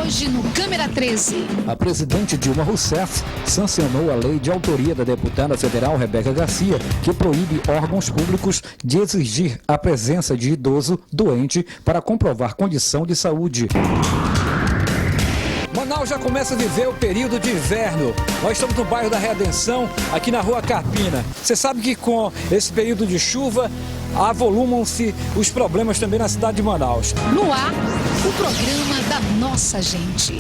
Hoje no Câmara 13. A presidente Dilma Rousseff sancionou a lei de autoria da deputada federal Rebeca Garcia, que proíbe órgãos públicos de exigir a presença de idoso doente para comprovar condição de saúde. Manaus já começa a viver o período de inverno. Nós estamos no bairro da Redenção, aqui na rua Carpina. Você sabe que com esse período de chuva, avolumam-se os problemas também na cidade de Manaus. No ar, o programa da nossa gente.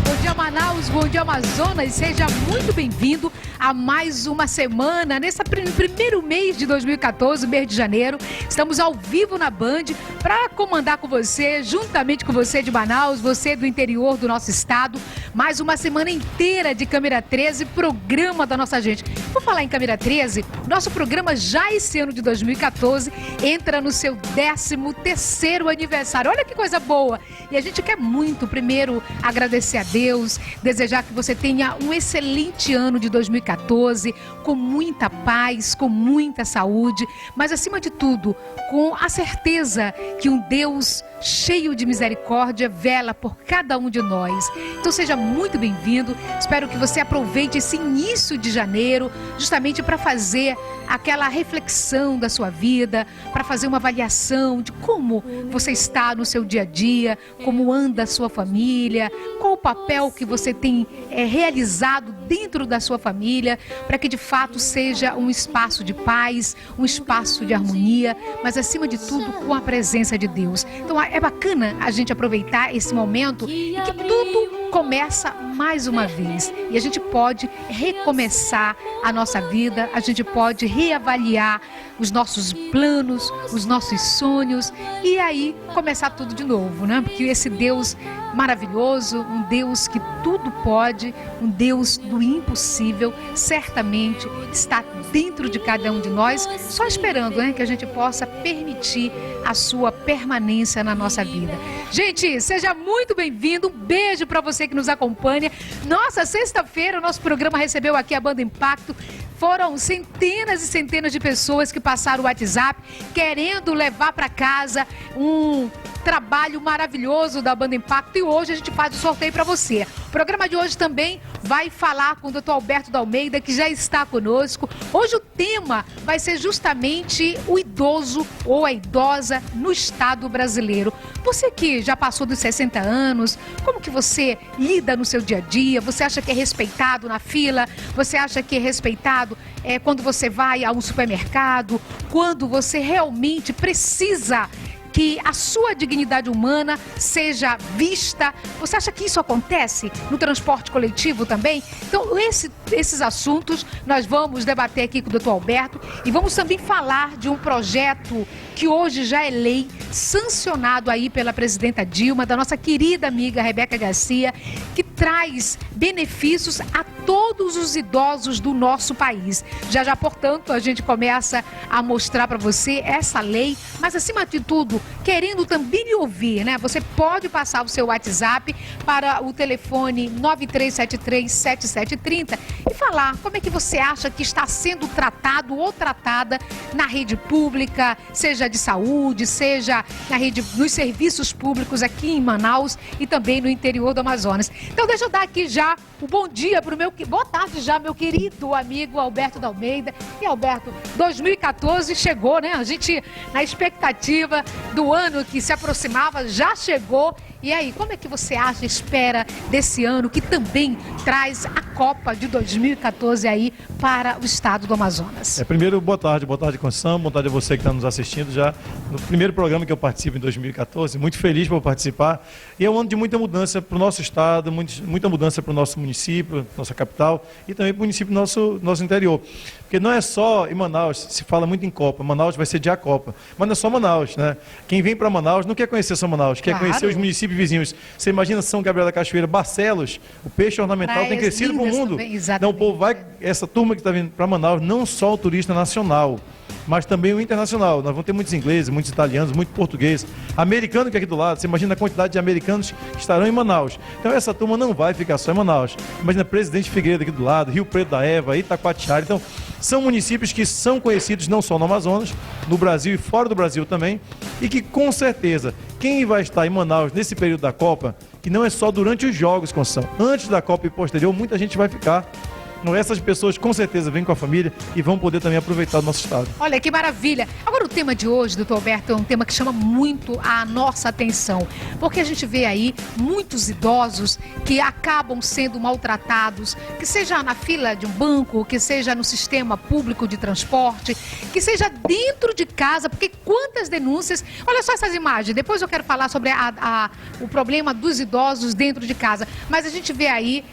Bom dia, Manaus, bom dia, Amazonas, seja muito bem-vindo a mais uma semana, nesse primeiro mês de 2014, mês de janeiro. Estamos ao vivo na Band para comandar com você, juntamente com você de Manaus, você do interior do nosso estado, mais uma semana inteira de Câmara 13, programa da nossa gente. Por falar em Câmara 13, nosso programa já esse ano de 2014 entra no seu 13º aniversário. Olha que coisa boa! E a gente quer muito, primeiro, agradecer a Deus, desejar que você tenha um excelente ano de 2014, com muita paz, com muita saúde, mas acima de tudo, com a certeza que um Deus cheio de misericórdia vela por cada um de nós. Então seja muito bem-vindo, espero que você aproveite esse início de janeiro, justamente para fazer aquela reflexão da sua vida, para fazer uma avaliação de como você está no seu dia a dia, como anda a sua família, qual o papel que você tem realizado dentro da sua família, para que de fato seja um espaço de paz, um espaço de harmonia, mas acima de tudo com a presença de Deus. Então é bacana a gente aproveitar esse momento e que tudo começa mais uma vez e a gente pode recomeçar a nossa vida, a gente pode reavaliar os nossos planos, os nossos sonhos e aí começar tudo de novo, né? Porque esse Deus maravilhoso, um Deus que tudo pode, um Deus do impossível, certamente está dentro de cada um de nós, só esperando, né, que a gente possa permitir a sua permanência na nossa vida. Gente, seja muito bem-vindo, um beijo para você que nos acompanha. Nossa, sexta-feira o nosso programa recebeu aqui a Banda Impacto. Foram centenas e centenas de pessoas que passaram o WhatsApp querendo levar para casa um trabalho maravilhoso da Banda Impacto e hoje a gente faz o sorteio para você. O programa de hoje também vai falar com o Dr. Alberto da Almeida, que já está conosco. Hoje o tema vai ser justamente o idoso ou a idosa no estado brasileiro. Você que já passou dos 60 anos, como que você lida no seu dia a dia? Você acha que é respeitado na fila? Você acha que é respeitado quando você vai a um supermercado? Quando você realmente precisa que a sua dignidade humana seja vista? Você acha que isso acontece no transporte coletivo também? Então, esses assuntos nós vamos debater aqui com o Dr. Alberto e vamos também falar de um projeto que hoje já é lei, sancionado aí pela presidenta Dilma, da nossa querida amiga Rebeca Garcia, que traz benefícios a todos os idosos do nosso país. Já, portanto, a gente começa a mostrar para você essa lei, mas acima de tudo, querendo também lhe ouvir, né? Você pode passar o seu WhatsApp para o telefone 93737730 e falar como é que você acha que está sendo tratado ou tratada na rede pública, seja de saúde, seja na rede, nos serviços públicos aqui em Manaus e também no interior do Amazonas. Então deixa eu dar aqui já o bom dia para o boa tarde já, meu querido amigo Alberto da Almeida. E Alberto, 2014 chegou, né? A gente na expectativa do ano que se aproximava, já chegou. E aí, como é que você acha, espera desse ano que também traz a Copa de 2014 aí para o estado do Amazonas? Primeiro, boa tarde Conceição, boa tarde a você que está nos assistindo já no primeiro programa que eu participo em 2014, muito feliz por participar e é um ano de muita mudança para o nosso estado, muita mudança para o nosso município, nossa capital e também para o município do nosso interior, porque não é só em Manaus, se fala muito em Copa, Manaus vai sediar a Copa, mas não é só Manaus, né? Quem vem para Manaus não quer conhecer só Manaus, quer conhecer os municípios vizinhos. Você imagina São Gabriel da Cachoeira, Barcelos, o peixe ornamental tem crescido para o mundo. Também, então o povo vai, essa turma que está vindo para Manaus, não só o turista nacional, mas também o internacional. Nós vamos ter muitos ingleses, muitos italianos, muito português, americano que é aqui do lado. Você imagina a quantidade de americanos que estarão em Manaus. Então essa turma não vai ficar só em Manaus. Imagina Presidente Figueiredo aqui do lado, Rio Preto da Eva, Itacoatiara. Então São municípios que são conhecidos não só no Amazonas, no Brasil e fora do Brasil também, e que com certeza, quem vai estar em Manaus nesse período da Copa, que não é só durante os jogos, Conceição, antes da Copa e posterior, muita gente vai ficar. Essas pessoas com certeza vêm com a família e vão poder também aproveitar o nosso estado. Olha que maravilha. Agora o tema de hoje, doutor Alberto, é um tema que chama muito a nossa atenção, porque a gente vê aí muitos idosos que acabam sendo maltratados, que seja na fila de um banco, que seja no sistema público de transporte, que seja dentro de casa, porque quantas denúncias... Olha só essas imagens, depois eu quero falar sobre o problema dos idosos dentro de casa, mas a gente vê aí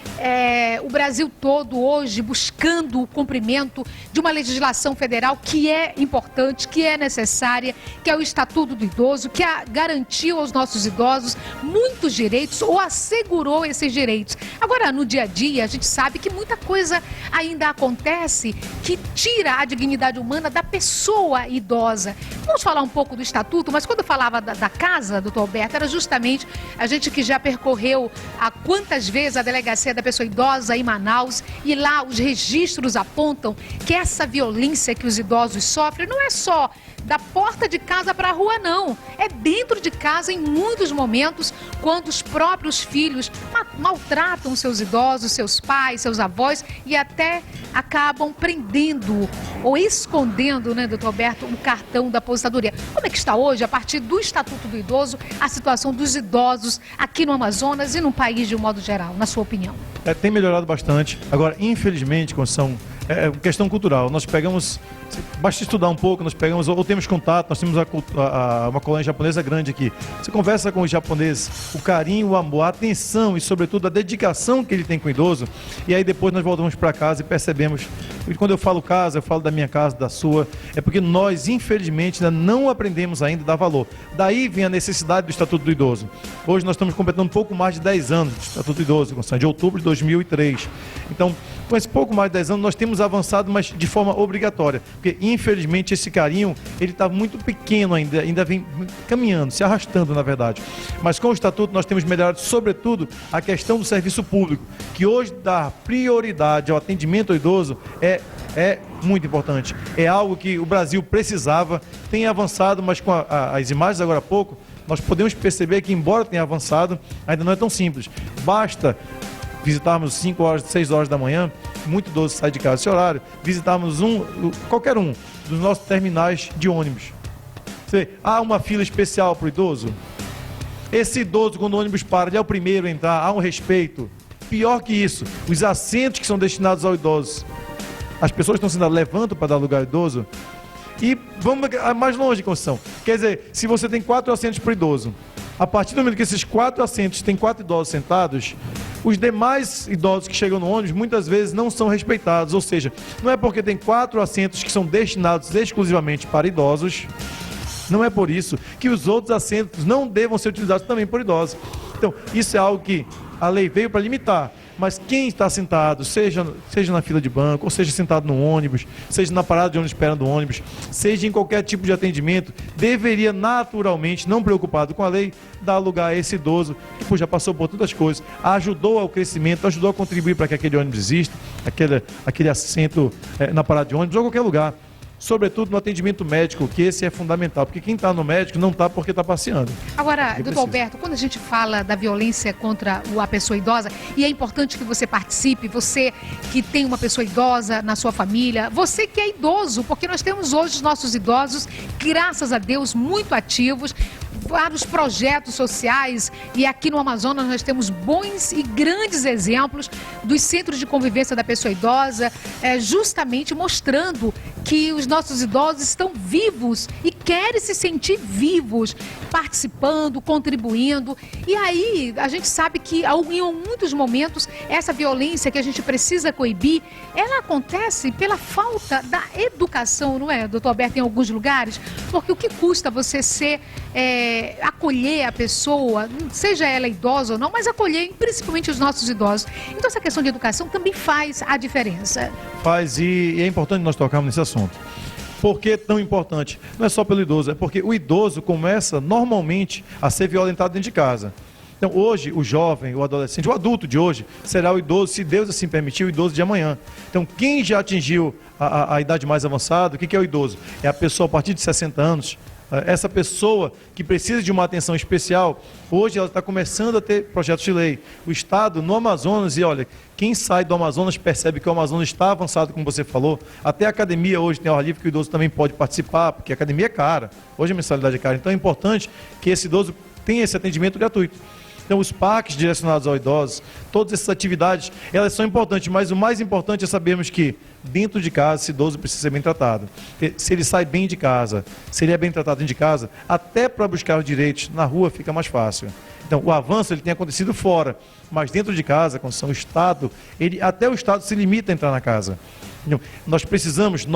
o Brasil todo hoje buscando o cumprimento de uma legislação federal que é importante, que é necessária, que é o Estatuto do Idoso, que garantiu aos nossos idosos muitos direitos ou assegurou esses direitos. Agora, no dia a dia, a gente sabe que muita coisa ainda acontece que tira a dignidade humana da pessoa idosa. Vamos falar um pouco do Estatuto, mas quando eu falava da casa, doutor Alberto, era justamente a gente que já percorreu a quantas vezes a delegacia da pessoa idosa em Manaus, e lá os registros apontam que essa violência que os idosos sofrem não é só da porta de casa para a rua, não. É dentro de casa em muitos momentos, quando os próprios filhos maltratam seus idosos, seus pais, seus avós e até acabam prendendo ou escondendo, né, doutor Alberto, o cartão da aposentadoria. Como é que está hoje, a partir do Estatuto do Idoso, a situação dos idosos aqui no Amazonas e no país de um modo geral, na sua opinião? Tem melhorado bastante. Agora, infelizmente, Conceição, é questão cultural. Nós pegamos, basta estudar um pouco, nós pegamos, ou temos contato, nós temos uma colônia japonesa grande aqui. Você conversa com os japoneses, o carinho, o amor, a atenção e, sobretudo, a dedicação que ele tem com o idoso. E aí depois nós voltamos para casa e percebemos, e quando eu falo casa, eu falo da minha casa, da sua, é porque nós, infelizmente, ainda não aprendemos ainda a dar valor. Daí vem a necessidade do Estatuto do Idoso. Hoje nós estamos completando um pouco mais de 10 anos do Estatuto do Idoso, de outubro de 2003. Então, com esse pouco mais de 10 anos, nós temos avançado, mas de forma obrigatória, porque infelizmente esse carinho, ele está muito pequeno ainda vem caminhando, se arrastando na verdade. Mas com o Estatuto nós temos melhorado sobretudo a questão do serviço público, que hoje dá prioridade ao atendimento ao idoso é muito importante. É algo que o Brasil precisava, tem avançado, mas com as imagens agora há pouco, nós podemos perceber que embora tenha avançado, ainda não é tão simples. Basta visitarmos 5 horas, 6 horas da manhã, muito idoso sai de casa esse horário, visitarmos qualquer um dos nossos terminais de ônibus. Há uma fila especial para o idoso? Esse idoso, quando o ônibus para, ele é o primeiro a entrar, há um respeito. Pior que isso, os assentos que são destinados ao idoso. As pessoas estão sendo levantam para dar lugar ao idoso. E vamos mais longe, Conceição. Quer dizer, se você tem 4 assentos para o idoso, a partir do momento que esses 4 assentos têm 4 idosos sentados, os demais idosos que chegam no ônibus muitas vezes não são respeitados. Ou seja, não é porque tem 4 assentos que são destinados exclusivamente para idosos, não é por isso que os outros assentos não devam ser utilizados também por idosos. Então, isso é algo que a lei veio para limitar. Mas quem está sentado, seja na fila de banco, ou seja sentado no ônibus, seja na parada de ônibus esperando o ônibus, seja em qualquer tipo de atendimento, deveria naturalmente, não preocupado com a lei, dar lugar a esse idoso que já passou por tantas coisas, ajudou ao crescimento, ajudou a contribuir para que aquele ônibus exista, aquele assento na parada de ônibus ou qualquer lugar. Sobretudo no atendimento médico, que esse é fundamental, porque quem está no médico não está porque está passeando. Agora, doutor Alberto, quando a gente fala da violência contra a pessoa idosa, e é importante que você participe, você que tem uma pessoa idosa na sua família, você que é idoso, porque nós temos hoje os nossos idosos, graças a Deus, muito ativos, vários projetos sociais, e aqui no Amazonas nós temos bons e grandes exemplos dos centros de convivência da pessoa idosa, justamente mostrando que os nossos idosos estão vivos e querem se sentir vivos, participando, contribuindo. E aí a gente sabe que em muitos momentos essa violência que a gente precisa coibir, ela acontece pela falta da educação, não é, doutor Alberto, em alguns lugares? Porque o que custa você acolher a pessoa, seja ela idosa ou não, mas acolher principalmente os nossos idosos. Então essa questão de educação também faz a diferença. Faz, e é importante nós tocarmos nesse assunto. Por que tão importante? Não é só pelo idoso, é porque o idoso começa normalmente a ser violentado dentro de casa. Então, hoje, o jovem, o adolescente, o adulto de hoje, será o idoso, se Deus assim permitir, o idoso de amanhã. Então, quem já atingiu a idade mais avançada, o que é o idoso? É a pessoa a partir de 60 anos. Essa pessoa que precisa de uma atenção especial, hoje ela está começando a ter projetos de lei. O Estado, no Amazonas, e olha, quem sai do Amazonas percebe que o Amazonas está avançado, como você falou. Até a academia hoje tem hora livre que o idoso também pode participar, porque a academia é cara. Hoje a mensalidade é cara. Então é importante que esse idoso tenha esse atendimento gratuito. Então, os parques direcionados aos idosos, todas essas atividades, elas são importantes, mas o mais importante é sabermos que dentro de casa esse idoso precisa ser bem tratado. Se ele sai bem de casa, se ele é bem tratado dentro de casa, até para buscar os direitos na rua fica mais fácil. Então, o avanço ele tem acontecido fora, mas dentro de casa, quando são o Estado, até o Estado se limita a entrar na casa. Nós precisamos,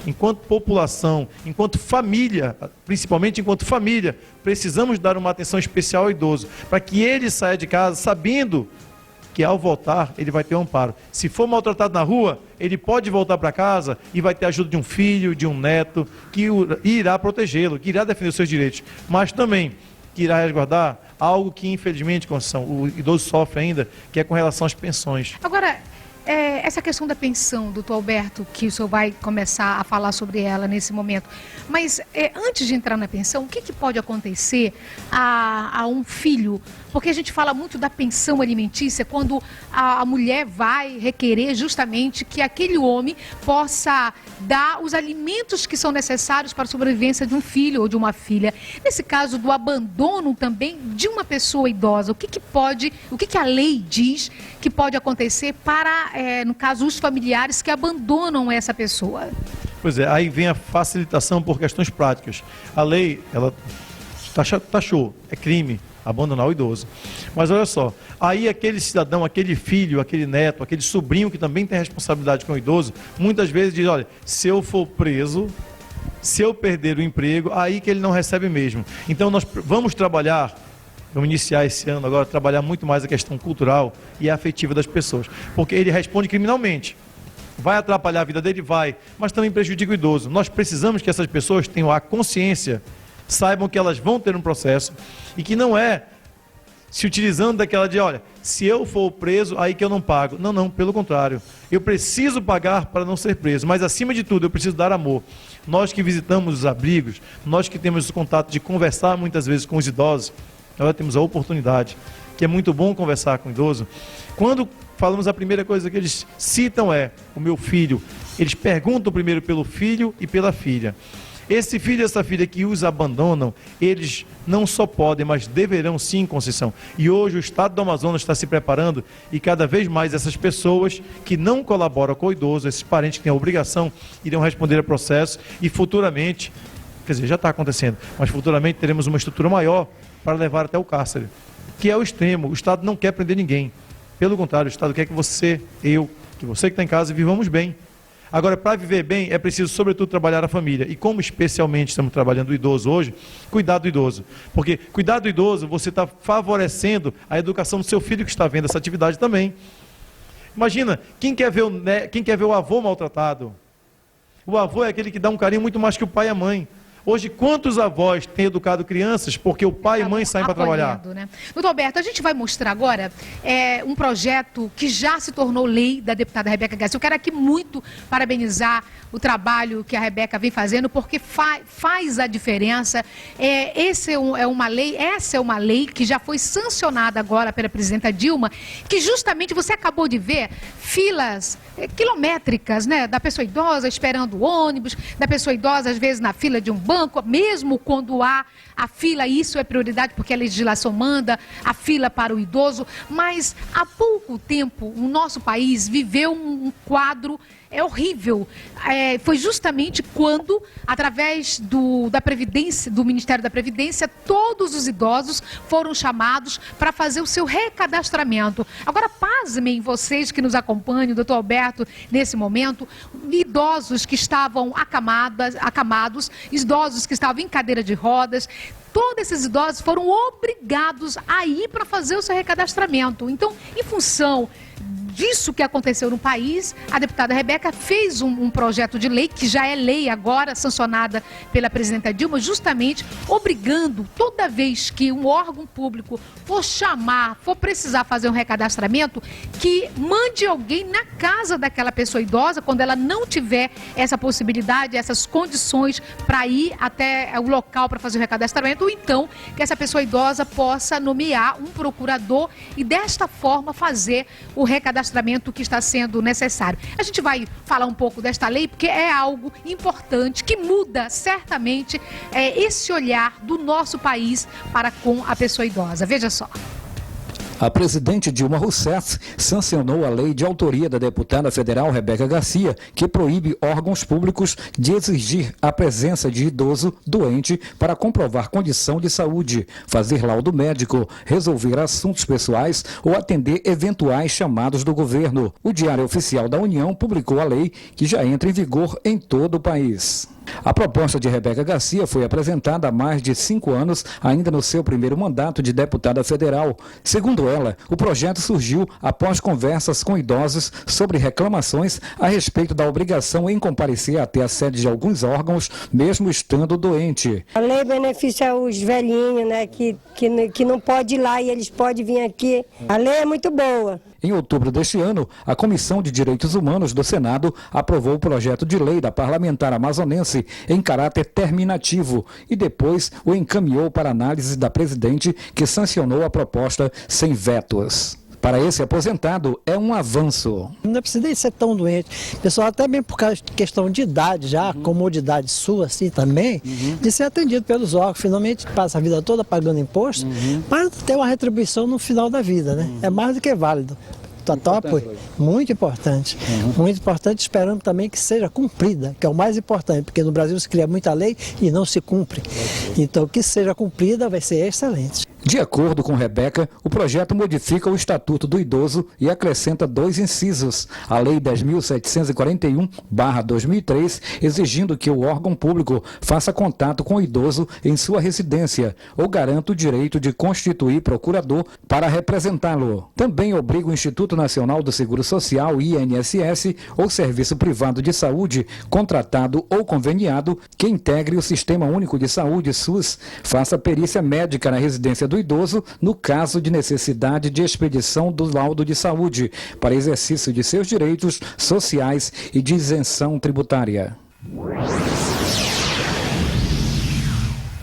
enquanto população, enquanto família, principalmente enquanto família, precisamos dar uma atenção especial ao idoso, para que ele saia de casa sabendo que ao voltar ele vai ter um amparo. Se for maltratado na rua, ele pode voltar para casa e vai ter a ajuda de um filho, de um neto, que irá protegê-lo, que irá defender os seus direitos, mas também que irá resguardar algo que infelizmente, Conceição, o idoso sofre ainda, que é com relação às pensões. Agora, essa questão da pensão, doutor Alberto, que o senhor vai começar a falar sobre ela nesse momento, mas antes de entrar na pensão, o que pode acontecer a um filho? Porque a gente fala muito da pensão alimentícia quando a mulher vai requerer justamente que aquele homem possa dar os alimentos que são necessários para a sobrevivência de um filho ou de uma filha. Nesse caso do abandono também de uma pessoa idosa, o que a lei diz que pode acontecer para, no caso, os familiares que abandonam essa pessoa? Pois é, aí vem a facilitação por questões práticas. A lei, ela taxou, é crime abandonar o idoso. Mas olha só, aí aquele cidadão, aquele filho, aquele neto, aquele sobrinho que também tem responsabilidade com o idoso, muitas vezes diz, olha, se eu for preso, se eu perder o emprego, aí que ele não recebe mesmo. Então nós vamos trabalhar, vamos iniciar esse ano agora, trabalhar muito mais a questão cultural e afetiva das pessoas, porque ele responde criminalmente. Vai atrapalhar a vida dele? Vai, mas também prejudica o idoso. Nós precisamos que essas pessoas tenham a consciência, saibam que elas vão ter um processo e que não é se utilizando daquela de, olha, se eu for preso, aí que eu não pago. Não, não, pelo contrário. Eu preciso pagar para não ser preso, mas acima de tudo eu preciso dar amor. Nós que visitamos os abrigos, nós que temos o contato de conversar muitas vezes com os idosos, nós temos a oportunidade, que é muito bom conversar com o idoso. Quando falamos, a primeira coisa que eles citam é o meu filho. Eles perguntam primeiro pelo filho e pela filha. Esse filho e essa filha que os abandonam, eles não só podem, mas deverão sim, Conceição. E hoje o Estado do Amazonas está se preparando e cada vez mais essas pessoas que não colaboram com o idoso, esses parentes que têm a obrigação, irão responder a processo e futuramente, quer dizer, já está acontecendo, mas futuramente teremos uma estrutura maior para levar até o cárcere, que é o extremo. O Estado não quer prender ninguém. Pelo contrário, o Estado quer que você, que você que está em casa, vivamos bem. Agora, para viver bem, é preciso, sobretudo, trabalhar a família. E como especialmente estamos trabalhando o idoso hoje, cuidar do idoso. Porque cuidar do idoso, você está favorecendo a educação do seu filho que está vendo essa atividade também. Imagina, quem quer ver o avô maltratado? O avô é aquele que dá um carinho muito mais que o pai e a mãe. Hoje, quantos avós têm educado crianças porque o pai e mãe saem para trabalhar? Né? Doutor Alberto, a gente vai mostrar agora um projeto que já se tornou lei da deputada Rebeca Garcia. Eu quero aqui muito parabenizar o trabalho que a Rebeca vem fazendo, porque faz a diferença. Essa é uma lei que já foi sancionada agora pela presidenta Dilma, que justamente você acabou de ver filas quilométricas, né, da pessoa idosa esperando o ônibus, da pessoa idosa às vezes na fila de um banco, mesmo quando há a fila, isso é prioridade porque a legislação manda a fila para o idoso, mas há pouco tempo o nosso país viveu um quadro horrível. Foi justamente quando, através da Previdência, do Ministério da Previdência, todos os idosos foram chamados para fazer o seu recadastramento. Agora, pasmem vocês que nos acompanham, doutor Alberto, nesse momento, idosos que estavam acamados, idosos que estavam em cadeira de rodas, todos esses idosos foram obrigados a ir para fazer o seu recadastramento. Então, em função disso que aconteceu no país, a deputada Rebeca fez um projeto de lei, que já é lei agora, sancionada pela presidenta Dilma, justamente obrigando, toda vez que um órgão público for precisar fazer um recadastramento, que mande alguém na casa daquela pessoa idosa, quando ela não tiver essa possibilidade, essas condições para ir até o local para fazer o recadastramento, ou então que essa pessoa idosa possa nomear um procurador e desta forma fazer o recadastramento que está sendo necessário. A gente vai falar um pouco desta lei porque é algo importante que muda certamente esse olhar do nosso país para com a pessoa idosa. Veja só. A presidente Dilma Rousseff sancionou a lei de autoria da deputada federal Rebeca Garcia, que proíbe órgãos públicos de exigir a presença de idoso doente para comprovar condição de saúde, fazer laudo médico, resolver assuntos pessoais ou atender eventuais chamados do governo. O Diário Oficial da União publicou a lei, que já entra em vigor em todo o país. A proposta de Rebeca Garcia foi apresentada há mais de 5 anos, ainda no seu primeiro mandato de deputada federal. Segundo ela, o projeto surgiu após conversas com idosos sobre reclamações a respeito da obrigação em comparecer até a sede de alguns órgãos, mesmo estando doente. A lei beneficia os velhinhos, né, que não pode ir lá e eles podem vir aqui. A lei é muito boa. Em outubro deste ano, a Comissão de Direitos Humanos do Senado aprovou o projeto de lei da parlamentar amazonense em caráter terminativo e depois o encaminhou para análise da presidente, que sancionou a proposta sem vetos. Para esse aposentado, é um avanço. Não precisa nem ser tão doente. Pessoal, até mesmo por causa de questão de idade, já, comodidade sua, assim, também, de ser atendido pelos órgãos. Finalmente, passa a vida toda pagando imposto, mas ter uma retribuição no final da vida, né? É mais do que válido. Total apoio. Muito importante. Muito importante, esperando também que seja cumprida, que é o mais importante, porque no Brasil se cria muita lei e não se cumpre. Então, que seja cumprida vai ser excelente. De acordo com Rebeca, o projeto modifica o Estatuto do Idoso e acrescenta 2 incisos. A Lei 10.741/2003, exigindo que o órgão público faça contato com o idoso em sua residência ou garanta o direito de constituir procurador para representá-lo. Também obriga o Instituto Nacional do Seguro Social, INSS, ou Serviço Privado de Saúde, contratado ou conveniado, que integre o Sistema Único de Saúde, SUS, faça perícia médica na residência do idoso no caso de necessidade de expedição do laudo de saúde para exercício de seus direitos sociais e de isenção tributária.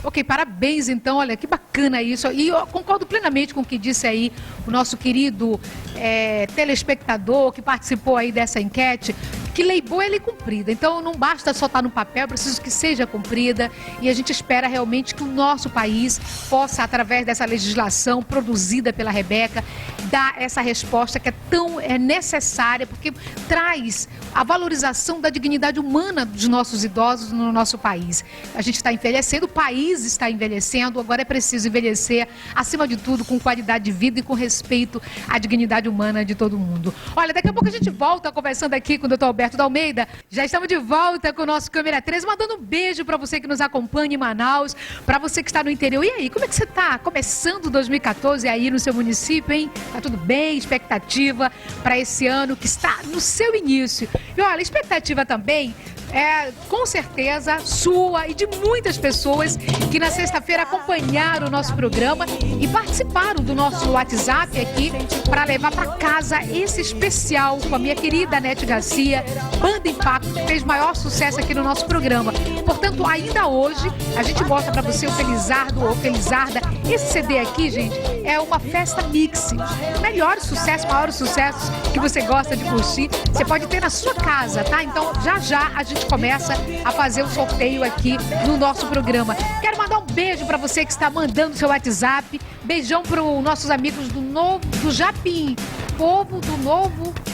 Ok, parabéns então, olha que bacana isso. E eu concordo plenamente com o que disse aí o nosso querido telespectador que participou aí dessa enquete, que lei boa é lei cumprida. Então não basta só estar no papel, preciso que seja cumprida, e a gente espera realmente que o nosso país possa, através dessa legislação produzida pela Rebeca, dar essa resposta que é tão necessária, porque traz a valorização da dignidade humana dos nossos idosos no nosso país. A gente está envelhecendo, o país está envelhecendo, agora é preciso envelhecer, acima de tudo, com qualidade de vida e com respeito à dignidade humana de todo mundo. Olha, daqui a pouco a gente volta conversando aqui com o Dr. Alberto D'Almeida. Já estamos de volta com o nosso Câmera 13, mandando um beijo para você que nos acompanha em Manaus, para você que está no interior. E aí, como é que você está? Começando 2014 aí no seu município, hein? Tá tudo bem? Expectativa para esse ano que está no seu início. E olha, expectativa também com certeza sua e de muitas pessoas que na sexta-feira acompanharam o nosso programa e participaram do nosso WhatsApp aqui para levar para casa esse especial com a minha querida Nete Garcia, Banda Impacto, que fez maior sucesso aqui no nosso programa. Portanto, ainda hoje a gente mostra para você o Felizardo ou Felizarda. Esse CD aqui, gente, é uma festa mix. Melhores sucessos, maiores sucessos que você gosta de curtir, você pode ter na sua casa, tá? Então, já a gente começa a fazer o sorteio aqui no nosso programa. Quero mandar um beijo para você que está mandando seu WhatsApp. Beijão para os nossos amigos do Japim. Povo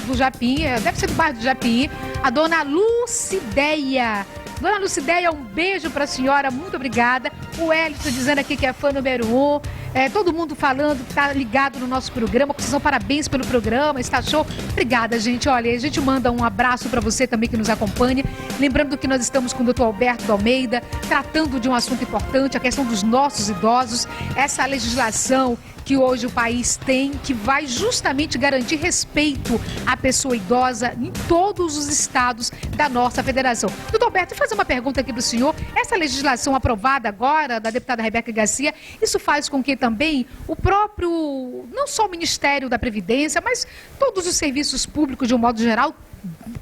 do Japim, deve ser do bairro do Japim. A dona Lucideia. Dona Lucideia, um beijo para a senhora, muito obrigada. O Elton dizendo aqui que é fã número 1. todo mundo falando que está ligado no nosso programa. Conceição, parabéns pelo programa, está show. Obrigada, gente. Olha, a gente manda um abraço para você também que nos acompanha. Lembrando que nós estamos com o Dr. Alberto de Almeida, tratando de um assunto importante, a questão dos nossos idosos. Essa legislação que hoje o país tem, que vai justamente garantir respeito à pessoa idosa em todos os estados da nossa federação. Doutor Alberto, vou fazer uma pergunta aqui para o senhor. Essa legislação aprovada agora, da deputada Rebeca Garcia, isso faz com que também o próprio, não só o Ministério da Previdência, mas todos os serviços públicos, de um modo geral,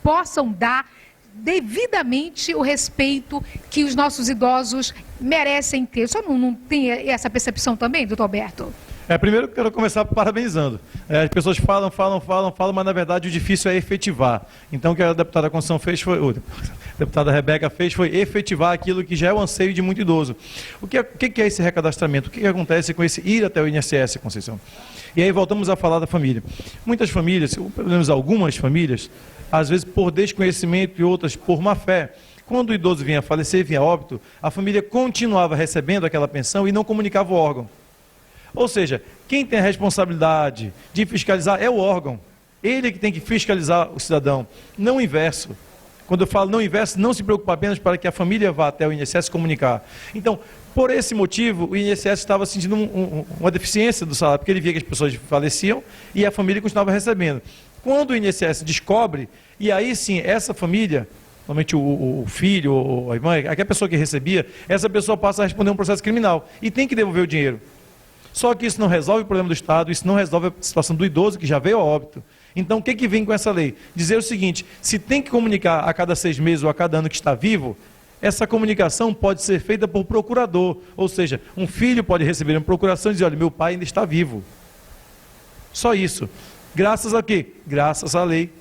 possam dar devidamente o respeito que os nossos idosos merecem ter. O senhor não tem essa percepção também, doutor Alberto? Primeiro eu quero começar parabenizando. As pessoas falam, mas na verdade o difícil é efetivar. Então o que a deputada Conceição fez foi, a deputada Rebeca fez foi efetivar aquilo que já é o anseio de muito idoso. O que é esse recadastramento? O que acontece com esse ir até o INSS, Conceição? E aí voltamos a falar da família. Muitas famílias, pelo menos algumas famílias, às vezes por desconhecimento e outras por má fé, quando o idoso vinha a falecer, vinha a óbito, a família continuava recebendo aquela pensão e não comunicava o órgão. Ou seja, quem tem a responsabilidade de fiscalizar é o órgão. Ele que tem que fiscalizar o cidadão, não o inverso. Quando eu falo não inverso, não se preocupa apenas para que a família vá até o INSS comunicar. Então, por esse motivo, o INSS estava sentindo uma deficiência do salário, porque ele via que as pessoas faleciam e a família continuava recebendo. Quando o INSS descobre, e aí sim, essa família, normalmente o filho ou a mãe, aquela pessoa que recebia, essa pessoa passa a responder um processo criminal e tem que devolver o dinheiro. Só que isso não resolve o problema do Estado, isso não resolve a situação do idoso que já veio a óbito. Então, o que vem com essa lei? Dizer o seguinte, se tem que comunicar a cada 6 meses ou a cada ano que está vivo, essa comunicação pode ser feita por procurador. Ou seja, um filho pode receber uma procuração e dizer, olha, meu pai ainda está vivo. Só isso. Graças a quê? Graças à lei.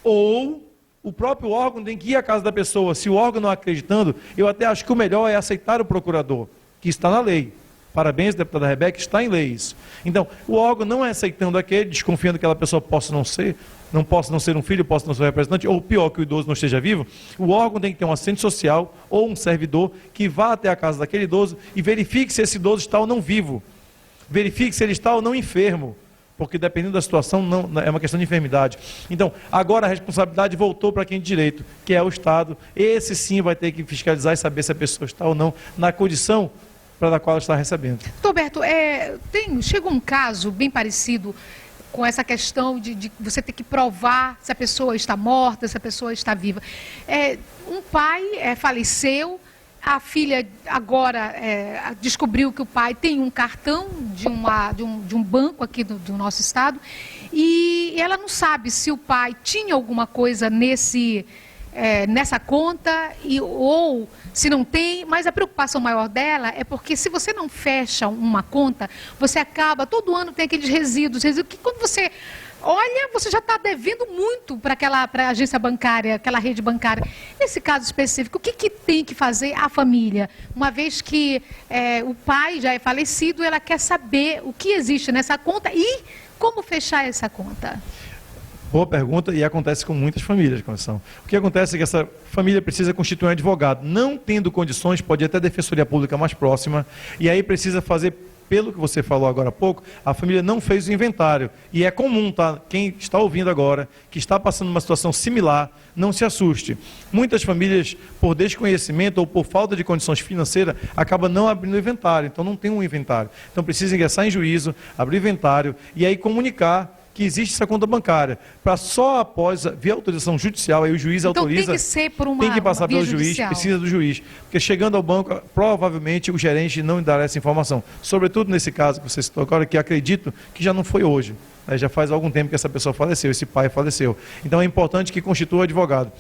Ou o próprio órgão tem que ir à casa da pessoa. Se o órgão não acreditando, eu até acho que o melhor é aceitar o procurador, que está na lei. Parabéns, deputada Rebeca, está em lei isso. Então, o órgão não é aceitando aquele, desconfiando que aquela pessoa possa não ser um filho, possa não ser um representante, ou pior, que o idoso não esteja vivo, o órgão tem que ter um assistente social ou um servidor que vá até a casa daquele idoso e verifique se esse idoso está ou não vivo. Verifique se ele está ou não enfermo, porque dependendo da situação, não, é uma questão de enfermidade. Então, agora a responsabilidade voltou para quem de direito, que é o Estado. Esse sim vai ter que fiscalizar e saber se a pessoa está ou não na condição para a qual ela está recebendo. Roberto, chega um caso bem parecido com essa questão de você ter que provar se a pessoa está morta, se a pessoa está viva. Um pai faleceu, a filha agora descobriu que o pai tem um cartão de um banco aqui do nosso estado e ela não sabe se o pai tinha alguma coisa nessa conta ou se não tem, mas a preocupação maior dela é porque se você não fecha uma conta, você acaba, todo ano tem aqueles resíduos que quando você olha, você já está devendo muito para a agência bancária, aquela rede bancária. Nesse caso específico, o que tem que fazer a família? Uma vez que o pai já é falecido, ela quer saber o que existe nessa conta e como fechar essa conta. Boa pergunta, e acontece com muitas famílias, Conceição. O que acontece é que essa família precisa constituir um advogado. Não tendo condições, pode ir até a Defensoria Pública mais próxima, e aí precisa fazer, pelo que você falou agora há pouco, a família não fez o inventário. E é comum, tá? Quem está ouvindo agora, que está passando uma situação similar, não se assuste. Muitas famílias, por desconhecimento ou por falta de condições financeiras, acabam não abrindo o inventário. Então não tem um inventário. Então precisa ingressar em juízo, abrir o inventário, e aí comunicar que existe essa conta bancária, para só após, via autorização judicial, aí o juiz autoriza, tem que ser por tem que passar pelo juiz, precisa do juiz, porque chegando ao banco, provavelmente o gerente não dará essa informação, sobretudo nesse caso que você citou agora, que acredito que já não foi hoje, né? Já faz algum tempo que essa pessoa faleceu, esse pai faleceu, então é importante que constitua o advogado.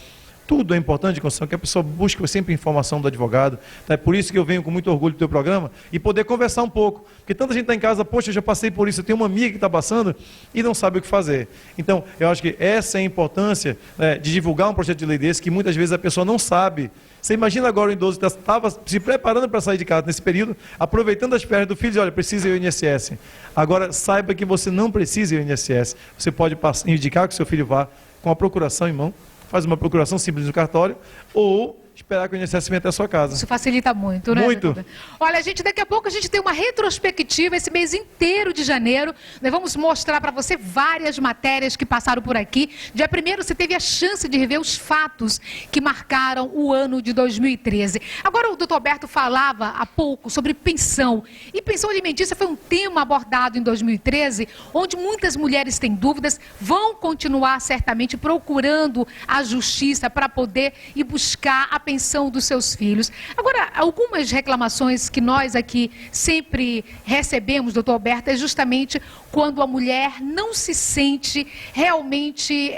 Tudo é importante, Conceição, que a pessoa busque sempre informação do advogado. É por isso que eu venho com muito orgulho do teu programa e poder conversar um pouco. Porque tanta gente está em casa, poxa, eu já passei por isso, eu tenho uma amiga que está passando e não sabe o que fazer. Então, eu acho que essa é a importância, né, de divulgar um projeto de lei desse, que muitas vezes a pessoa não sabe. Você imagina agora o idoso que estava se preparando para sair de casa nesse período, aproveitando as férias do filho e diz, olha, precisa ir ao INSS. Agora, saiba que você não precisa ir ao INSS. Você pode indicar que o seu filho vá com a procuração em mão, faz uma procuração simples no cartório, ou esperar que o INSS venha até a sua casa. Isso facilita muito, né? Muito. Olha, daqui a pouco a gente tem uma retrospectiva esse mês inteiro de janeiro. Nós vamos mostrar para você várias matérias que passaram por aqui. Dia 1º você teve a chance de rever os fatos que marcaram o ano de 2013. Agora o doutor Alberto falava há pouco sobre pensão. E pensão alimentícia foi um tema abordado em 2013, onde muitas mulheres têm dúvidas, vão continuar certamente procurando a justiça para poder ir buscar a pensão dos seus filhos. Agora, algumas reclamações que nós aqui sempre recebemos, doutor Alberto, é justamente quando a mulher não se sente realmente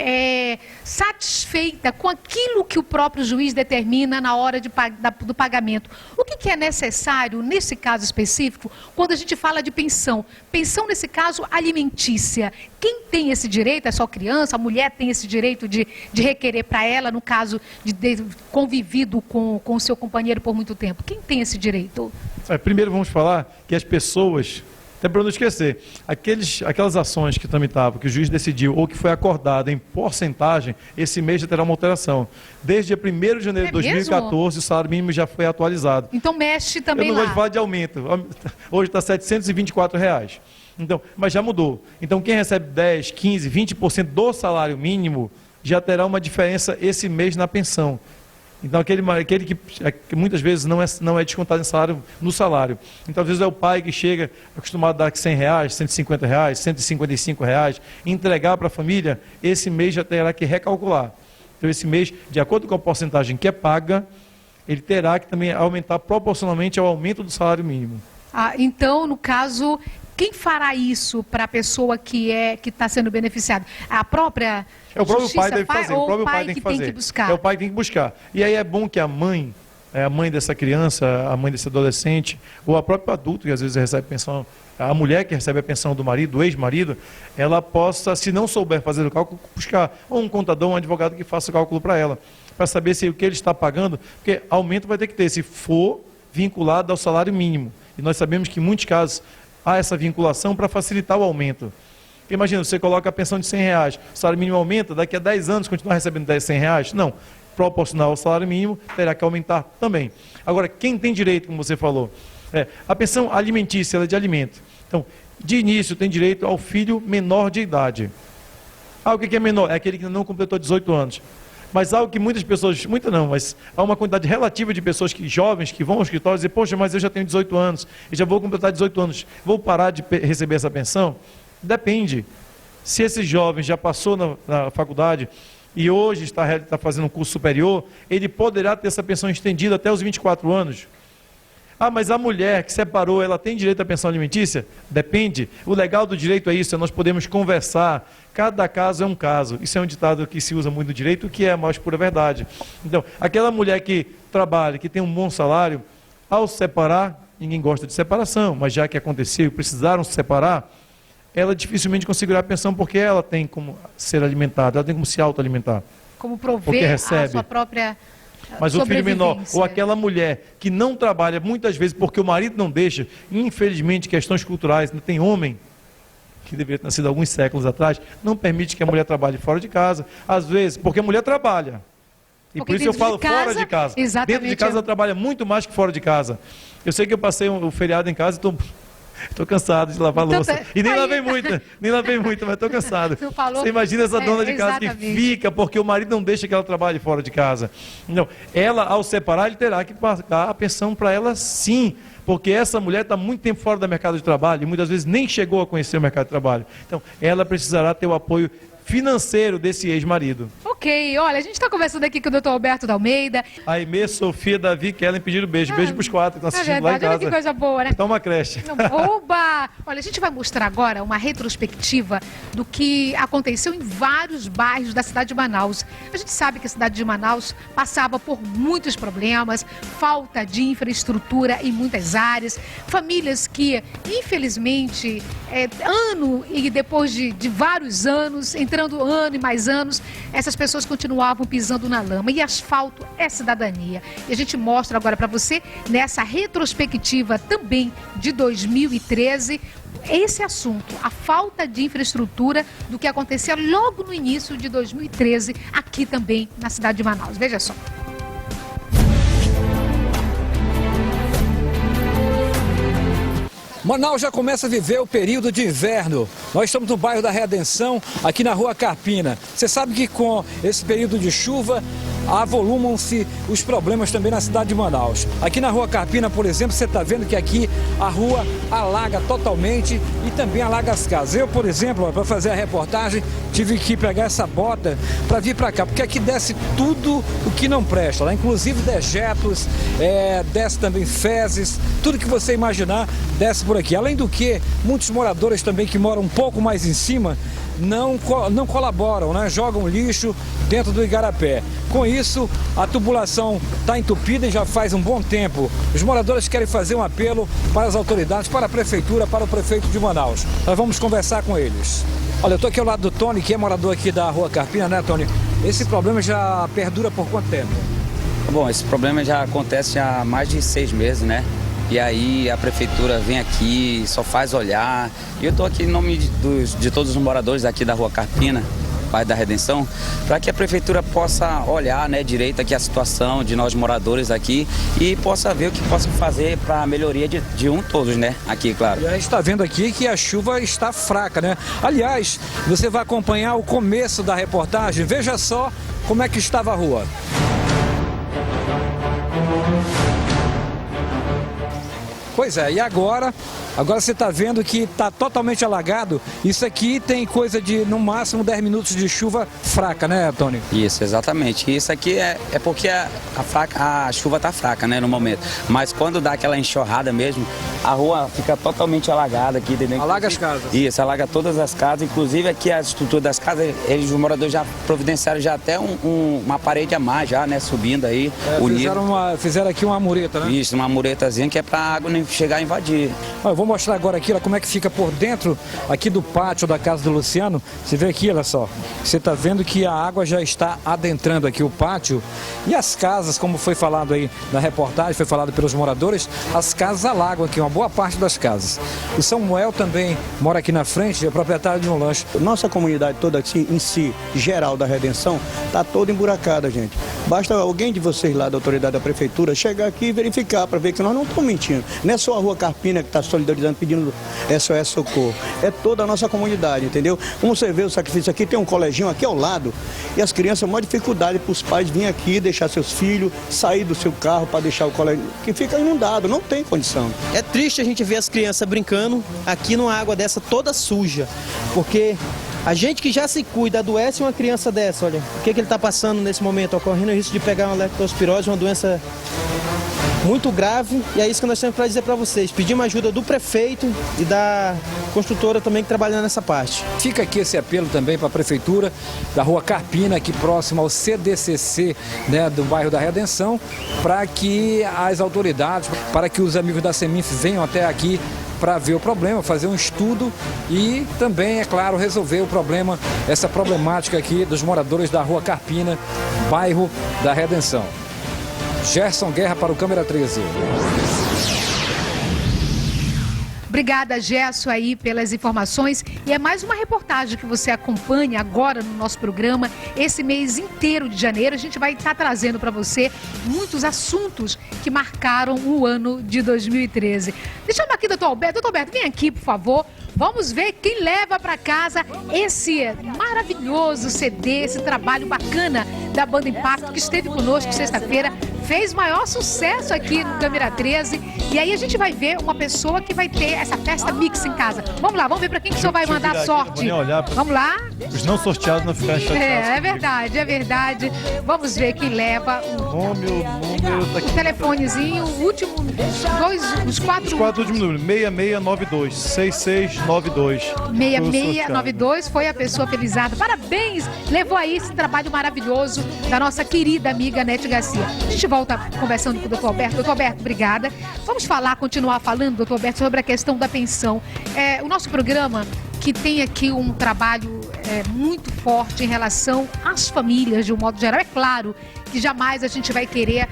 satisfeita com aquilo que o próprio juiz determina na hora do pagamento. O que é necessário, nesse caso específico, quando a gente fala de pensão? Pensão, nesse caso, alimentícia. Quem tem esse direito? É só criança? A mulher tem esse direito de requerer para ela, no caso de ter convivido com o seu companheiro por muito tempo? Quem tem esse direito? Primeiro vamos falar que as pessoas, até para não esquecer, aquelas ações que tramitavam, que o juiz decidiu ou que foi acordado em porcentagem, esse mês já terá uma alteração. Desde dia 1º de janeiro de 2014, o salário mínimo já foi atualizado. Então mexe também lá. Eu não gosto de falar de aumento. Hoje está R$ 724. Então, mas já mudou. Então quem recebe 10, 15, 20% do salário mínimo já terá uma diferença esse mês na pensão. Então aquele que muitas vezes não é descontado no salário. Então às vezes é o pai que chega acostumado a dar R$100, R$150, R$155, entregar para a família, esse mês já terá que recalcular. Então esse mês, de acordo com a porcentagem que é paga, ele terá que também aumentar proporcionalmente ao aumento do salário mínimo. Então, no caso, quem fará isso para a pessoa que está sendo beneficiada? A própria justiça pai deve fazer, ou o próprio pai pai tem que fazer. fazer. Tem que buscar? É o pai que tem que buscar. E aí é bom que a mãe dessa criança, a mãe desse adolescente, ou a própria adulto que às vezes recebe pensão, a mulher que recebe a pensão do marido, do ex-marido, ela possa, se não souber fazer o cálculo, buscar ou um contador, um advogado que faça o cálculo para ela, para saber se o que ele está pagando, porque aumento vai ter que ter, se for vinculado ao salário mínimo. E nós sabemos que em muitos casos há essa vinculação para facilitar o aumento. Imagina, você coloca a pensão de R$100, o salário mínimo aumenta, daqui a 10 anos continuar recebendo R$100? Não. Proporcional ao salário mínimo, terá que aumentar também. Agora, quem tem direito, como você falou, a pensão alimentícia, ela é de alimento. Então, de início, tem direito ao filho menor de idade. O que é menor? É aquele que não completou 18 anos. Mas algo que muitas pessoas, mas há uma quantidade relativa de pessoas jovens que vão ao escritório e dizem, poxa, mas eu já tenho 18 anos, e já vou completar 18 anos, vou parar de receber essa pensão? Depende. Se esse jovem já passou na faculdade e hoje está fazendo um curso superior, ele poderá ter essa pensão estendida até os 24 anos. Mas a mulher que separou, ela tem direito à pensão alimentícia? Depende. O legal do direito é isso, nós podemos conversar. Cada caso é um caso. Isso é um ditado que se usa muito no direito, que é a mais pura verdade. Então, aquela mulher que trabalha, que tem um bom salário, ao separar, ninguém gosta de separação, mas já que aconteceu e precisaram se separar, ela dificilmente conseguirá a pensão porque ela tem como ser alimentada, ela tem como se autoalimentar. Como prover a sua própria Mas o filho menor, ou aquela mulher que não trabalha muitas vezes porque o marido não deixa, infelizmente questões culturais, não tem homem, que deveria ter nascido alguns séculos atrás, não permite que a mulher trabalhe fora de casa, às vezes, porque a mulher trabalha. E por isso eu falo fora de casa. Exatamente. Dentro de casa ela trabalha muito mais que fora de casa. Eu sei que eu passei um feriado em casa e estou cansado de lavar louça. E nem lavei muita, mas estou cansado. Você imagina essa dona de casa que fica porque o marido não deixa que ela trabalhe fora de casa. Não, ela, ao separar, ele terá que pagar a pensão para ela sim. Porque essa mulher está muito tempo fora do mercado de trabalho e muitas vezes nem chegou a conhecer o mercado de trabalho. Então, ela precisará ter o apoio financeiro desse ex-marido. Ok, olha, a gente está conversando aqui com o doutor Alberto da Almeida. A Aimee, Sofia, Davi, Kellen pediram beijo. Beijo para os 4 que estão assistindo lá em casa. Olha que coisa boa, né? Toma creche. Oba! Olha, a gente vai mostrar agora uma retrospectiva do que aconteceu em vários bairros da cidade de Manaus. A gente sabe que a cidade de Manaus passava por muitos problemas, falta de infraestrutura em muitas áreas, famílias que, infelizmente, ano e depois de vários anos, entrando ano e mais anos, essas pessoas continuavam pisando na lama. E asfalto é cidadania. E a gente mostra agora para você, nessa retrospectiva também de 2013, esse assunto, a falta de infraestrutura do que acontecia logo no início de 2013, aqui também na cidade de Manaus. Veja só. Manaus já começa a viver o período de inverno. Nós estamos no bairro da Redenção, aqui na Rua Carpina. Você sabe que com esse período de chuva, avolumam-se os problemas também na cidade de Manaus. Aqui na Rua Carpina, por exemplo, você está vendo que aqui a rua alaga totalmente e também alaga as casas. Eu, por exemplo, para fazer a reportagem, tive que pegar essa bota para vir para cá, porque aqui desce tudo o que não presta, lá, inclusive dejetos, desce também fezes, tudo que você imaginar desce por aqui. Além do que, muitos moradores também que moram um pouco mais em cima não colaboram, né? Jogam lixo dentro do igarapé. Com isso, a tubulação está entupida e já faz um bom tempo. Os moradores querem fazer um apelo para as autoridades, para a prefeitura, para o prefeito de Manaus. Nós vamos conversar com eles. Olha, eu estou aqui ao lado do Tony, que é morador aqui da Rua Carpina, né, Tony? Esse problema já perdura por quanto tempo? Bom, esse problema já acontece há mais de 6 meses, né? E aí a prefeitura vem aqui, só faz olhar. E eu estou aqui em nome de todos os moradores aqui da Rua Carpina, bairro da Redenção, para que a prefeitura possa olhar, né, direito aqui a situação de nós moradores aqui e possa ver o que possa fazer para a melhoria de todos, né, aqui, claro. E a gente está vendo aqui que a chuva está fraca, né? Aliás, você vai acompanhar o começo da reportagem, veja só como é que estava a rua. Pois é, e agora você está vendo que está totalmente alagado. Isso aqui tem coisa de, no máximo, 10 minutos de chuva fraca, né, Tony? Isso, exatamente. Isso aqui é porque a chuva está fraca, né, no momento. Mas quando dá aquela enxurrada mesmo, a rua fica totalmente alagada aqui. Entendeu? Alaga as casas. Isso, alaga todas as casas. Inclusive aqui a estrutura das casas, os moradores já providenciaram já até uma parede a mais, já, né, subindo aí. Fizeram aqui uma mureta, né? Isso, uma muretazinha que é para a água não chegar a invadir. Eu vou mostrar agora aqui, olha, como é que fica por dentro aqui do pátio da casa do Luciano. Você vê aqui, olha só, você está vendo que a água já está adentrando aqui o pátio e as casas, como foi falado aí na reportagem, foi falado pelos moradores, as casas alagam aqui, uma boa parte das casas. O Samuel também mora aqui na frente, é proprietário de um lanche. Nossa comunidade toda aqui, em si, geral da Redenção, está toda emburacada, gente. Basta alguém de vocês lá, da autoridade da prefeitura, chegar aqui e verificar para ver que nós não estamos mentindo. Não é só a Rua Carpina que está solidarizando, pedindo SOS Socorro. É toda a nossa comunidade, entendeu? Como você vê o sacrifício aqui, tem um coleginho aqui ao lado e as crianças, a maior dificuldade para os pais virem aqui, deixar seus filhos, sair do seu carro para deixar o colégio, que fica inundado, não tem condição. É triste a gente ver as crianças brincando aqui numa água dessa toda suja, porque a gente que já se cuida, adoece uma criança dessa, olha, o que ele está passando nesse momento, ocorrendo o risco de pegar uma leptospirose, uma doença muito grave, e é isso que nós temos para dizer para vocês. Pedimos ajuda do prefeito e da construtora também que trabalha nessa parte. Fica aqui esse apelo também para a prefeitura da Rua Carpina, aqui próximo ao CDCC, né, do bairro da Redenção, para que as autoridades, para que os amigos da Seminf venham até aqui para ver o problema, fazer um estudo e também, é claro, resolver o problema, essa problemática aqui dos moradores da Rua Carpina, bairro da Redenção. Gerson Guerra para o Câmera 13. Obrigada, Gerson, aí pelas informações. E é mais uma reportagem que você acompanha agora no nosso programa. Esse mês inteiro de janeiro, a gente vai estar trazendo para você muitos assuntos que marcaram o ano de 2013. Deixa eu chamar aqui, doutor Alberto. Doutor Alberto, vem aqui, por favor. Vamos ver quem leva para casa esse maravilhoso CD, esse trabalho bacana da Banda Impacto, que esteve conosco sexta-feira, fez maior sucesso aqui no Câmera 13. E aí a gente vai ver uma pessoa que vai ter essa festa mix em casa. Vamos lá, vamos ver para quem que o senhor vai mandar sorte. Vamos lá? Os não sorteados não ficarem chateados. É verdade, é verdade. Vamos ver quem leva o número daqui. O telefonezinho, o último, os quatro últimos números, 6692, 6692. 6692 foi a pessoa felizada. Parabéns! Levou aí esse trabalho maravilhoso da nossa querida amiga Nete Garcia. A gente volta conversando com o doutor Alberto. Doutor Alberto, obrigada. Vamos continuar falando, doutor Alberto, sobre a questão da pensão. O nosso programa, que tem aqui um trabalho muito forte em relação às famílias, de um modo geral. É claro que jamais a gente vai querer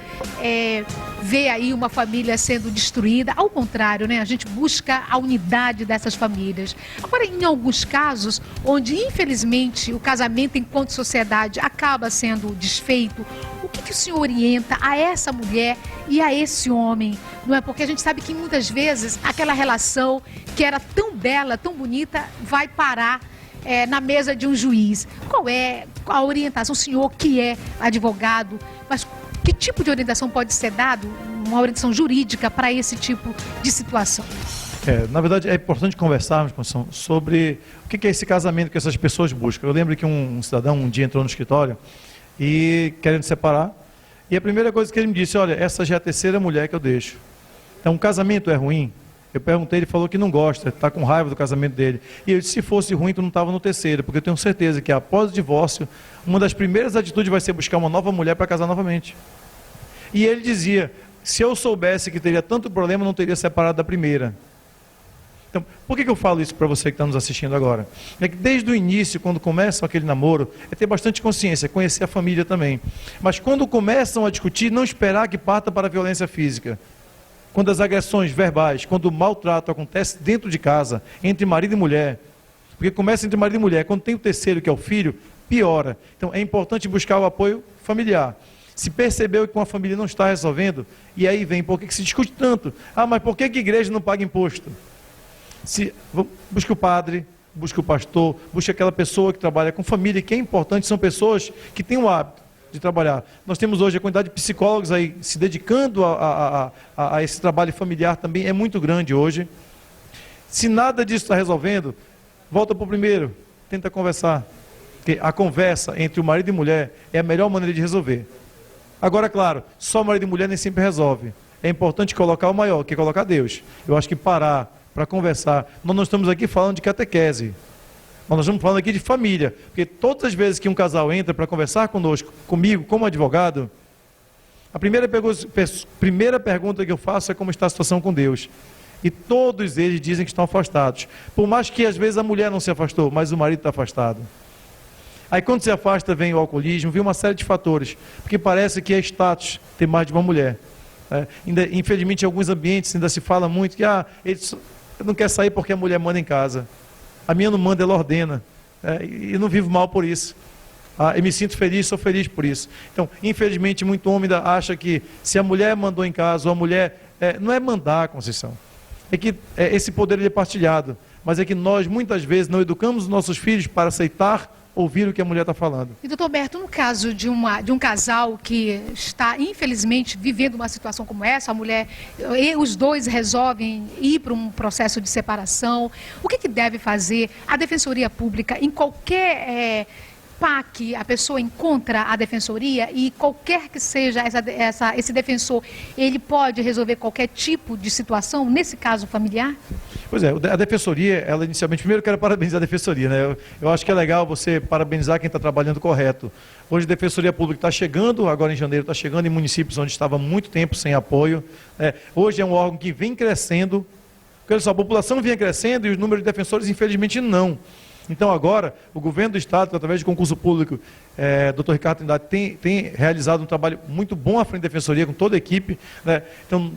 vê aí uma família sendo destruída. Ao contrário, né? A gente busca a unidade dessas famílias. Agora, em alguns casos, onde infelizmente o casamento enquanto sociedade acaba sendo desfeito, o que o senhor orienta a essa mulher e a esse homem? Não é? Porque a gente sabe que muitas vezes aquela relação que era tão bela, tão bonita, vai parar na mesa de um juiz. Qual é a orientação? O senhor que é advogado, mas que tipo de orientação pode ser dado, uma orientação jurídica para esse tipo de situação? Na verdade, é importante conversarmos, Conceição, sobre o que é esse casamento que essas pessoas buscam. Eu lembro que um cidadão um dia entrou no escritório e querendo separar, e a primeira coisa que ele me disse: olha, essa já é a terceira mulher que eu deixo. Então, um casamento é ruim? Eu perguntei, ele falou que não gosta, está com raiva do casamento dele. E eu disse: se fosse ruim, tu não estava no terceiro, porque eu tenho certeza que após o divórcio, uma das primeiras atitudes vai ser buscar uma nova mulher para casar novamente. E ele dizia: se eu soubesse que teria tanto problema, não teria separado da primeira. Então, por que eu falo isso para você que está nos assistindo agora? É que desde o início, quando começam aquele namoro, é ter bastante consciência, conhecer a família também. Mas quando começam a discutir, não esperar que parta para a violência física. Quando as agressões verbais, quando o maltrato acontece dentro de casa, entre marido e mulher, porque começa entre marido e mulher, quando tem o terceiro, que é o filho, piora. Então é importante buscar o apoio familiar. Se percebeu que uma família não está resolvendo, e aí vem, por que se discute tanto? Ah, mas por que a igreja não paga imposto? Busca o padre, busca o pastor, busca aquela pessoa que trabalha com família, que é importante, são pessoas que têm o hábito de trabalhar. Nós temos hoje a quantidade de psicólogos aí se dedicando a esse trabalho familiar também, é muito grande hoje. Se nada disso está resolvendo, volta para o primeiro, tenta conversar. Porque a conversa entre o marido e mulher é a melhor maneira de resolver. Agora, claro, só marido e mulher nem sempre resolve. É importante colocar o maior, que é colocar Deus. Eu acho que parar para conversar. Nós não estamos aqui falando de catequese. Nós estamos falando aqui de família. Porque todas as vezes que um casal entra para conversar conosco, comigo, como advogado, a primeira pergunta que eu faço é como está a situação com Deus. E todos eles dizem que estão afastados. Por mais que às vezes a mulher não se afastou, mas o marido está afastado. Aí quando se afasta vem o alcoolismo, vem uma série de fatores. Porque parece que é status ter mais de uma mulher. Infelizmente em alguns ambientes ainda se fala muito que ele não quer sair porque a mulher manda em casa. A minha não manda, ela ordena. E não vivo mal por isso. Eu me sinto feliz, sou feliz por isso. Então, infelizmente, muito homem ainda acha que se a mulher mandou em casa, ou a mulher... não é mandar, Conceição. É que esse poder ele é partilhado. Mas é que nós, muitas vezes, não educamos os nossos filhos para aceitar ouvir o que a mulher está falando. E, doutor Berto, no caso de um casal que está, infelizmente, vivendo uma situação como essa, a mulher e os dois resolvem ir para um processo de separação, o que deve fazer a Defensoria Pública em qualquer PAC? A pessoa encontra a Defensoria e qualquer que seja esse defensor, ele pode resolver qualquer tipo de situação, nesse caso familiar? Pois é, a Defensoria, ela inicialmente, primeiro eu quero parabenizar a Defensoria, né? Eu acho que é legal você parabenizar quem está trabalhando correto. Hoje a Defensoria Pública está chegando, agora em janeiro, está chegando em municípios onde estava há muito tempo sem apoio. Hoje é um órgão que vem crescendo, porque olha só, a população vinha crescendo e os números de defensores, infelizmente, não. Então agora, o governo do Estado, através de concurso público, Dr. Ricardo Trindade tem realizado um trabalho muito bom à frente da Defensoria, com toda a equipe, né? Então,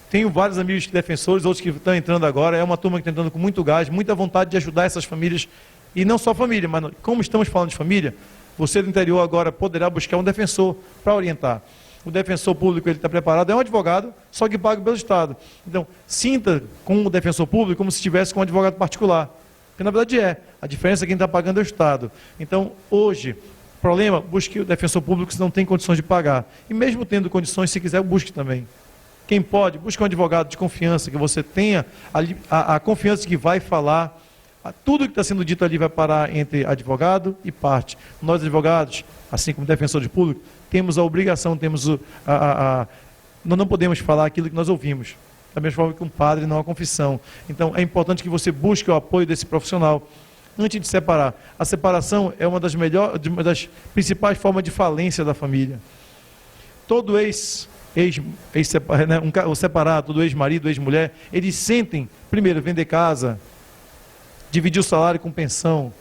tenho vários amigos defensores, outros que estão entrando agora, é uma turma que está entrando com muito gás, muita vontade de ajudar essas famílias, e não só família, mas como estamos falando de família, você do interior agora poderá buscar um defensor para orientar. O defensor público ele está preparado, é um advogado, só que paga pelo Estado. Então, sinta com o defensor público como se estivesse com um advogado particular. Porque na verdade a diferença é quem está pagando é o Estado. Então, hoje, problema, busque o defensor público se não tem condições de pagar. E mesmo tendo condições, se quiser, busque também. Quem pode, busque um advogado de confiança, que você tenha a confiança de que vai falar, tudo que está sendo dito ali vai parar entre advogado e parte. Nós, advogados, assim como defensores públicos, temos a obrigação, nós não podemos falar aquilo que nós ouvimos. Da mesma forma que um padre não há confissão. Então, é importante que você busque o apoio desse profissional antes de separar. A separação é uma das principais formas de falência da família. Todo o separado, todo ex-marido, ex-mulher, eles sentem, primeiro, vender casa, dividir o salário com pensão.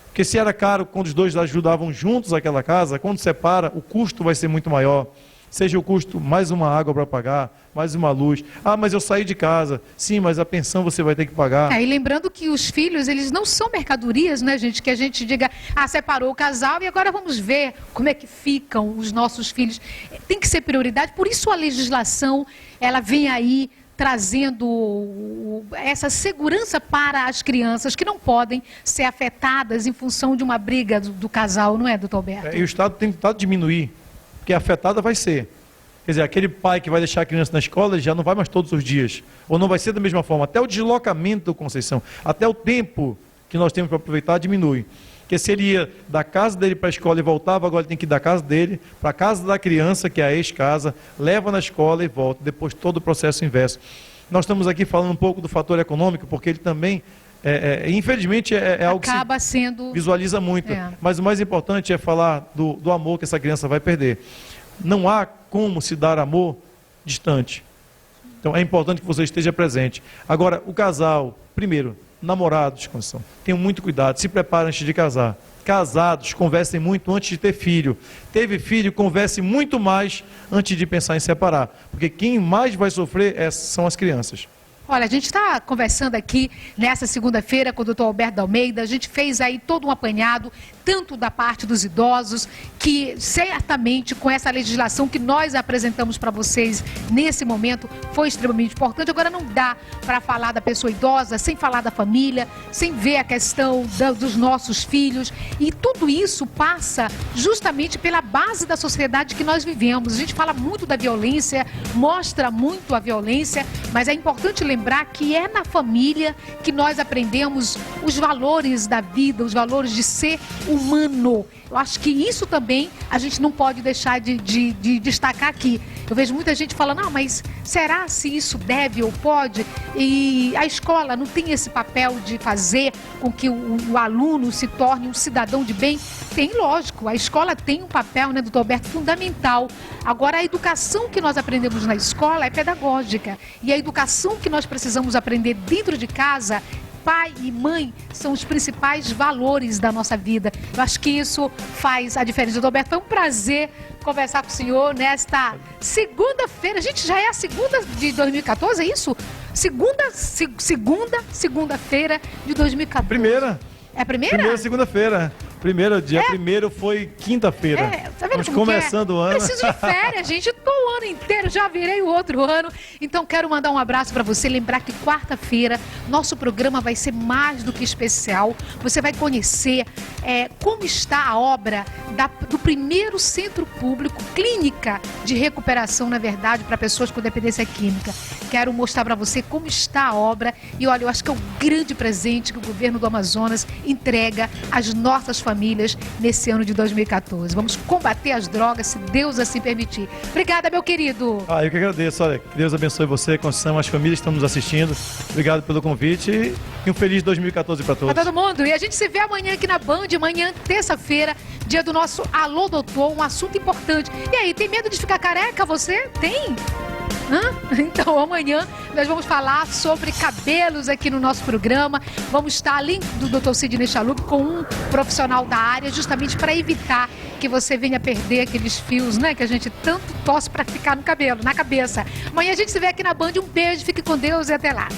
Porque se era caro quando os dois ajudavam juntos aquela casa, quando separa, o custo vai ser muito maior. seja o custo mais uma água para pagar, mais uma luz. Ah, mas eu saí de casa. Sim, mas a pensão você vai ter que pagar. E lembrando que os filhos, eles não são mercadorias, né, gente? Que a gente diga, separou o casal e agora vamos ver como é que ficam os nossos filhos. Tem que ser prioridade, por isso a legislação, ela vem aí trazendo essa segurança para as crianças que não podem ser afetadas em função de uma briga do casal, não é, doutor Alberto? E o Estado tem tentado diminuir, porque afetada vai ser. Quer dizer, aquele pai que vai deixar a criança na escola, ele já não vai mais todos os dias. Ou não vai ser da mesma forma. Até o deslocamento do Conceição, até o tempo que nós temos para aproveitar diminui. Porque se ele ia da casa dele para a escola e voltava, agora ele tem que ir da casa dele para a casa da criança, que é a ex-casa, leva na escola e volta. Depois todo o processo inverso. Nós estamos aqui falando um pouco do fator econômico, porque ele também, infelizmente, é algo que se visualiza muito. Mas o mais importante é falar do amor que essa criança vai perder. Não há como se dar amor distante. Então é importante que você esteja presente. Agora, o casal, primeiro, namorados, tenham muito cuidado, se preparem antes de casar. Casados, conversem muito antes de ter filho. Teve filho, converse muito mais antes de pensar em separar. Porque quem mais vai sofrer são as crianças. Olha, a gente está conversando aqui nessa segunda-feira com o doutor Alberto Almeida, a gente fez aí todo um apanhado, tanto da parte dos idosos, que certamente com essa legislação que nós apresentamos para vocês nesse momento foi extremamente importante. Agora não dá para falar da pessoa idosa sem falar da família, sem ver a questão dos nossos filhos, e tudo isso passa justamente pela base da sociedade que nós vivemos. A gente fala muito da violência, mostra muito a violência, mas é importante lembrar que é na família que nós aprendemos os valores da vida, os valores de ser humano. Eu acho que isso também a gente não pode deixar de destacar aqui. Eu vejo muita gente falando, não, mas será se isso deve ou pode? E a escola não tem esse papel de fazer com que o aluno se torne um cidadão de bem? Tem, lógico, a escola tem um papel, né, doutor Alberto, fundamental. Agora, a educação que nós aprendemos na escola é pedagógica. E a educação que nós precisamos aprender dentro de casa, pai e mãe, são os principais valores da nossa vida. Eu acho que isso faz a diferença. Doutor Alberto, foi um prazer conversar com o senhor nesta segunda-feira. Gente, já é a segunda de 2014, é isso? Segunda-feira de 2014. Primeira. É a primeira? Primeira segunda-feira. Primeiro foi quinta-feira. Tá vendo? Estamos começando o ano. Preciso de férias, gente. Estou o ano inteiro, já virei o outro ano. Então quero mandar um abraço para você. Lembrar que quarta-feira nosso programa vai ser mais do que especial. Você vai conhecer como está a obra do primeiro centro público, clínica de recuperação, na verdade, para pessoas com dependência química. Quero mostrar para você como está a obra. E olha, eu acho que é um grande presente que o governo do Amazonas entrega às nossas famílias nesse ano de 2014. Vamos combater as drogas, se Deus assim permitir. Obrigada, meu querido. Eu que agradeço. Olha, que Deus abençoe você, Conceição, as famílias que estão nos assistindo. Obrigado pelo convite e um feliz 2014 para todos. Para todo mundo. E a gente se vê amanhã aqui na Band, amanhã, terça-feira, dia do nosso Alô Doutor, um assunto importante. E aí, tem medo de ficar careca você? Tem? Então amanhã nós vamos falar sobre cabelos aqui no nosso programa. Vamos estar, além do Dr. Sidney Chalub, com um profissional da área, justamente para evitar que você venha perder aqueles fios, né, que a gente tanto torce para ficar no cabelo, na cabeça. Amanhã a gente se vê aqui na Band. Um beijo, fique com Deus e até lá.